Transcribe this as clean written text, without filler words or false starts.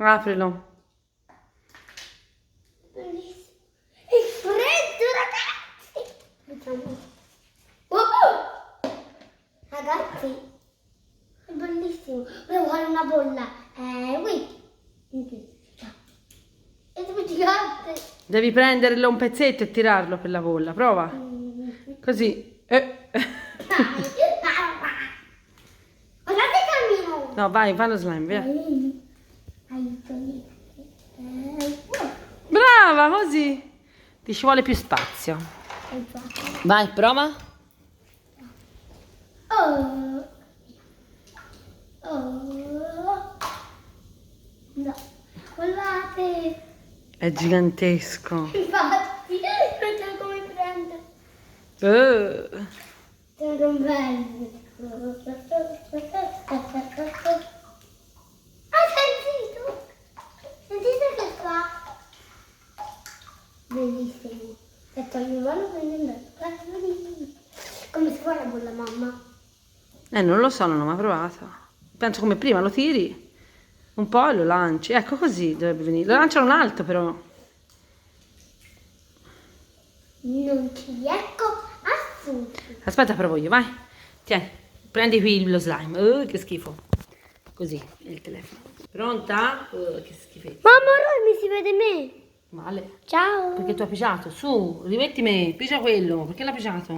Aprilo. Bellissimo. È freddo, ragazzi. Vediamo. Ragazzi, è bellissimo. Volevo fare una bolla. È troppo gigante. Devi prenderlo un pezzetto e tirarlo per la bolla. Prova. Così. Guardate il cammino. No, vai, fa lo slime, via. Aiutami. Brava, così. Ti ci vuole più spazio. Vai, prova. Oh. No. Guardate. È gigantesco. Infatti, non so come prendere. Sono belli. Ah, sentito? Sentite che fa? Bellissimo. Aspetta, il mio mano prende come si fa la bolla, mamma? Non lo so, non ho mai provato. Penso come prima, lo tiri un po' e lo lanci. Ecco, così dovrebbe venire. Lo lanciano in alto però. Non ci riesco a su. Aspetta, provo io, vai. Tieni, prendi qui lo slime. Che schifo. Così, il telefono. Pronta? Che schifezza. Mamma, ora mi si vede me. Male. Ciao. Perché tu hai pigiato? Su, rimetti me, pigia quello. Perché l'ha pigiato?